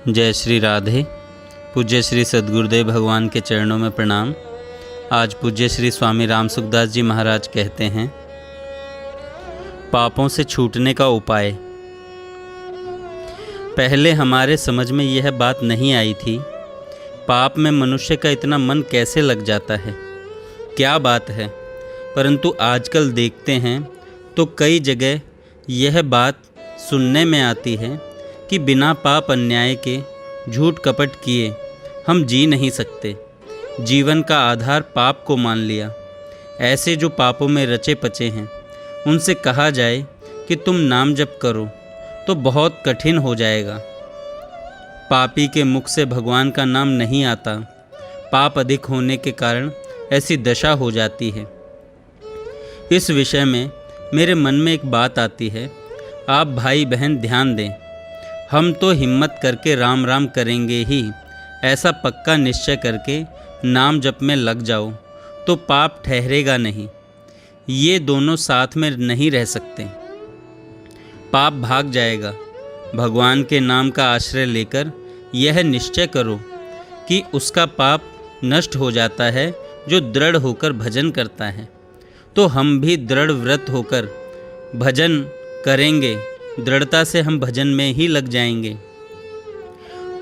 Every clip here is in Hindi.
जय श्री राधे। पूज्य श्री सद्गुरुदेव भगवान के चरणों में प्रणाम। आज पूज्य श्री स्वामी राम सुखदास जी महाराज कहते हैं, पापों से छूटने का उपाय। पहले हमारे समझ में यह बात नहीं आई थी, पाप में मनुष्य का इतना मन कैसे लग जाता है, क्या बात है। परंतु आजकल देखते हैं तो कई जगह यह बात सुनने में आती है कि बिना पाप अन्याय के, झूठ कपट किए हम जी नहीं सकते। जीवन का आधार पाप को मान लिया। ऐसे जो पापों में रचे पचे हैं, उनसे कहा जाए कि तुम नाम जप करो तो बहुत कठिन हो जाएगा। पापी के मुख से भगवान का नाम नहीं आता। पाप अधिक होने के कारण ऐसी दशा हो जाती है। इस विषय में मेरे मन में एक बात आती है, आप भाई बहन ध्यान दें। हम तो हिम्मत करके राम राम करेंगे ही, ऐसा पक्का निश्चय करके नाम जप में लग जाओ तो पाप ठहरेगा नहीं। ये दोनों साथ में नहीं रह सकते। पाप भाग जाएगा। भगवान के नाम का आश्रय लेकर यह निश्चय करो कि उसका पाप नष्ट हो जाता है जो दृढ़ होकर भजन करता है। तो हम भी दृढ़ व्रत होकर भजन करेंगे, दृढ़ता से हम भजन में ही लग जाएंगे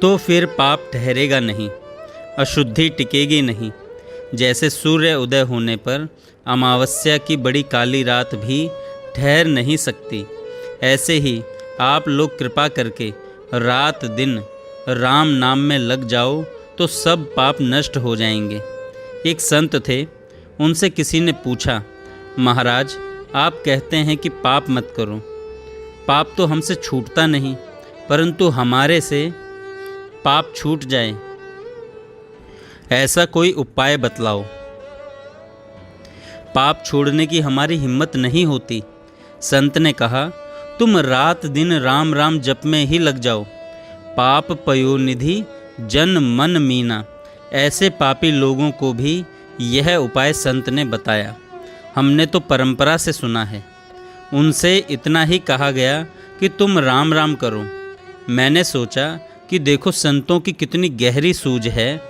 तो फिर पाप ठहरेगा नहीं, अशुद्धि टिकेगी नहीं। जैसे सूर्य उदय होने पर अमावस्या की बड़ी काली रात भी ठहर नहीं सकती, ऐसे ही आप लोग कृपा करके रात दिन राम नाम में लग जाओ तो सब पाप नष्ट हो जाएंगे। एक संत थे, उनसे किसी ने पूछा, महाराज आप कहते हैं कि पाप मत करो, पाप तो हमसे छूटता नहीं, परंतु हमारे से पाप छूट जाए, ऐसा कोई उपाय बतलाओ। पाप छोड़ने की हमारी हिम्मत नहीं होती। संत ने कहा, तुम रात दिन राम राम जप में ही लग जाओ। पाप पयोनिधि जन मन मीना। ऐसे पापी लोगों को भी यह उपाय संत ने बताया। हमने तो परंपरा से सुना है। उनसे इतना ही कहा गया कि तुम राम राम करो। मैंने सोचा कि देखो संतों की कितनी गहरी सूझ है,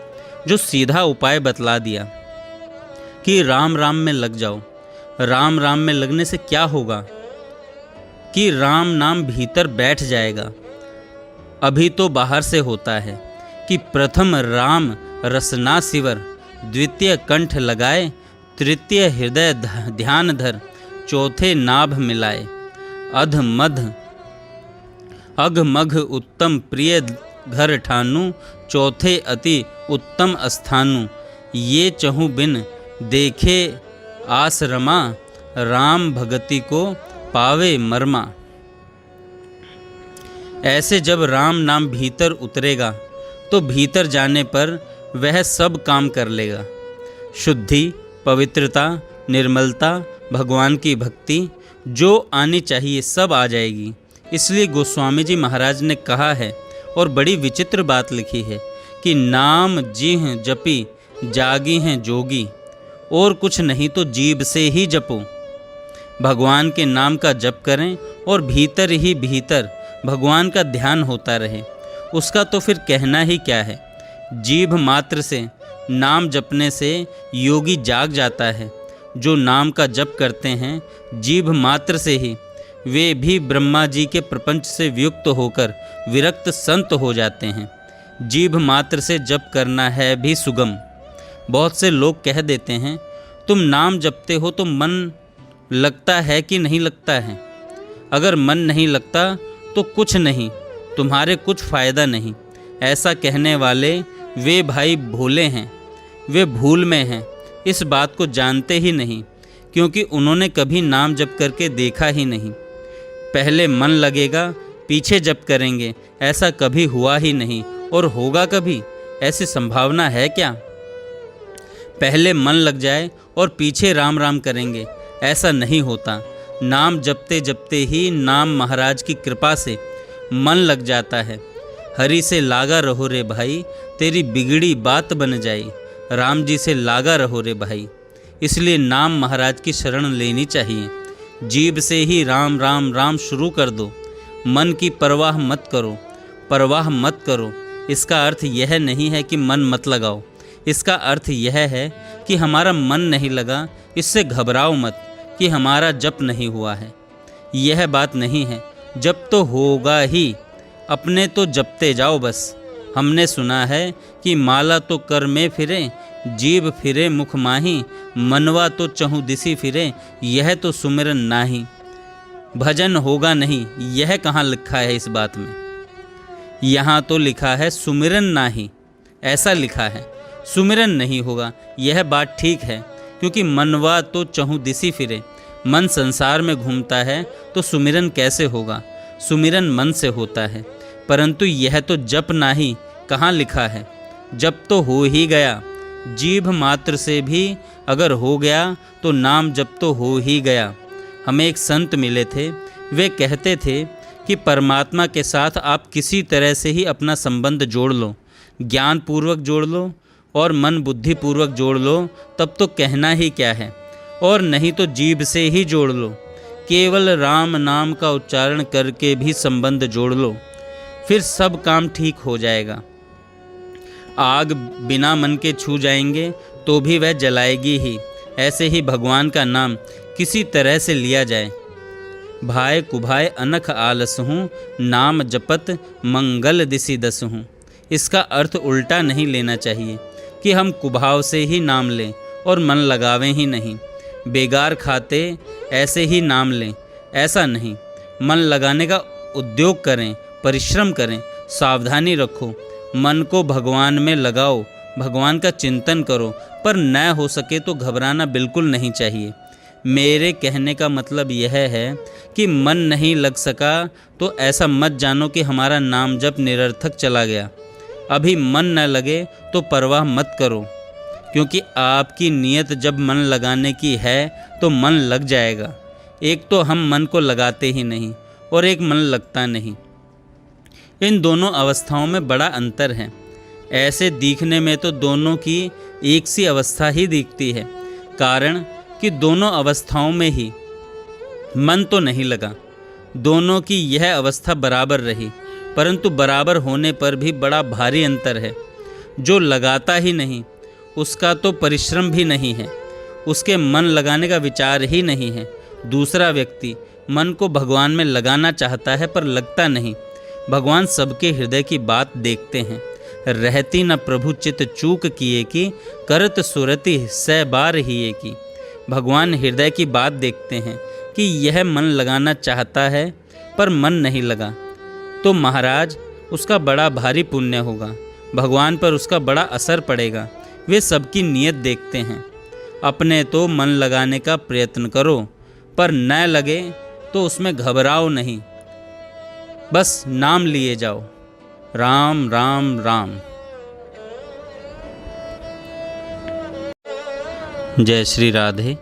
जो सीधा उपाय बतला दिया कि राम राम में लग जाओ। राम राम में लगने से क्या होगा कि राम नाम भीतर बैठ जाएगा। अभी तो बाहर से होता है कि प्रथम राम रसना सिवर, द्वितीय कंठ लगाए, तृतीय हृदय ध्यान धर, चौथे नाभ मिलाए। अध मध अघ मघ उत्तम प्रिय घर ठानु, चौथे अति उत्तम स्थानु। ये चहु बिन देखे आसरमा, राम भगति को पावे मर्मा। ऐसे जब राम नाम भीतर उतरेगा तो भीतर जाने पर वह सब काम कर लेगा। शुद्धि, पवित्रता, निर्मलता, भगवान की भक्ति जो आनी चाहिए सब आ जाएगी। इसलिए गोस्वामी जी महाराज ने कहा है और बड़ी विचित्र बात लिखी है कि नाम जिह जपी जागी हैं जोगी, और कुछ नहीं तो जीभ से ही जपो। भगवान के नाम का जप करें और भीतर ही भीतर भगवान का ध्यान होता रहे। उसका तो फिर कहना ही क्या है। जीभ मात्र से नाम जपने से योगी जाग जाता है। जो नाम का जप करते हैं जीभ मात्र से ही, वे भी ब्रह्मा जी के प्रपंच से वियुक्त होकर विरक्त संत हो जाते हैं। जीभ मात्र से जप करना है भी सुगम। बहुत से लोग कह देते हैं, तुम नाम जपते हो तो मन लगता है कि नहीं लगता है। अगर मन नहीं लगता तो कुछ नहीं, तुम्हारे कुछ फ़ायदा नहीं। ऐसा कहने वाले वे भाई भोले हैं, वे भूल में हैं। इस बात को जानते ही नहीं, क्योंकि उन्होंने कभी नाम जप करके देखा ही नहीं। पहले मन लगेगा, पीछे जप करेंगे, ऐसा कभी हुआ ही नहीं और होगा कभी? ऐसी संभावना है क्या? पहले मन लग जाए और पीछे राम राम करेंगे, ऐसा नहीं होता। नाम जपते जपते ही नाम महाराज की कृपा से मन लग जाता है। हरि से लागा रहो रे भाई, तेरी बिगड़ी बात बन जाई। राम जी से लागा रहो रे भाई। इसलिए नाम महाराज की शरण लेनी चाहिए। जीभ से ही राम राम राम शुरू कर दो। मन की परवाह मत करो। परवाह मत करो इसका अर्थ यह नहीं है कि मन मत लगाओ। इसका अर्थ यह है कि हमारा मन नहीं लगा, इससे घबराओ मत कि हमारा जप नहीं हुआ है। यह बात नहीं है, जप तो होगा ही, अपने तो जपते जाओ बस। हमने सुना है कि माला तो कर में फिरे, जीभ फिरे मुख माही, मनवा तो चहु दिसी फिरे, यह तो सुमिरन नाही। भजन होगा नहीं, यह कहाँ लिखा है इस बात में? यहाँ तो लिखा है सुमिरन नाही, ऐसा लिखा है। सुमिरन नहीं होगा, यह बात ठीक है, क्योंकि मनवा तो चहु दिसी फिरे, मन संसार में घूमता है तो सुमिरन कैसे होगा? सुमिरन मन से होता है। परंतु यह तो जप नाही कहाँ लिखा है? जप तो हो ही गया, जीभ मात्र से भी अगर हो गया तो नाम जप तो हो ही गया। हमें एक संत मिले थे, वे कहते थे कि परमात्मा के साथ आप किसी तरह से ही अपना संबंध जोड़ लो, ज्ञान पूर्वक जोड़ लो और मन बुद्धि पूर्वक जोड़ लो, तब तो कहना ही क्या है। और नहीं तो जीभ से ही जोड़ लो, केवल राम नाम का उच्चारण करके भी संबंध जोड़ लो, फिर सब काम ठीक हो जाएगा। आग बिना मन के छू जाएंगे तो भी वह जलाएगी ही। ऐसे ही भगवान का नाम किसी तरह से लिया जाए। भाई कुभाय अनख आलस हूँ, नाम जपत मंगल दिसी दस हूँ। इसका अर्थ उल्टा नहीं लेना चाहिए कि हम कुभाव से ही नाम लें और मन लगावें ही नहीं, बेगार खाते ऐसे ही नाम लें, ऐसा नहीं। मन लगाने का उद्योग करें, परिश्रम करें, सावधानी रखो, मन को भगवान में लगाओ, भगवान का चिंतन करो, पर न हो सके तो घबराना बिल्कुल नहीं चाहिए। मेरे कहने का मतलब यह है कि मन नहीं लग सका तो ऐसा मत जानो कि हमारा नाम जप निरर्थक चला गया। अभी मन न लगे तो परवाह मत करो, क्योंकि आपकी नीयत जब मन लगाने की है तो मन लग जाएगा। एक तो हम मन को लगाते ही नहीं और एक मन लगता नहीं। इन दोनों अवस्थाओं में बड़ा अंतर है। ऐसे दिखने में तो दोनों की एक सी अवस्था ही दिखती है, कारण कि दोनों अवस्थाओं में ही मन तो नहीं लगा। दोनों की यह अवस्था बराबर रही, परंतु बराबर होने पर भी बड़ा भारी अंतर है। जो लगाता ही नहीं उसका तो परिश्रम भी नहीं है, उसके मन लगाने का विचार ही नहीं है। दूसरा व्यक्ति मन को भगवान में लगाना चाहता है पर लगता नहीं। भगवान सबके हृदय की बात देखते हैं। रहती न प्रभु चित चूक किए की, करत सुरति सै बार हिए की। भगवान हृदय की बात देखते हैं कि यह मन लगाना चाहता है पर मन नहीं लगा, तो महाराज उसका बड़ा भारी पुण्य होगा, भगवान पर उसका बड़ा असर पड़ेगा। वे सबकी नीयत देखते हैं। अपने तो मन लगाने का प्रयत्न करो, पर न लगे तो उसमें घबराओ नहीं, बस नाम लिए जाओ, राम राम राम। जय श्री राधे।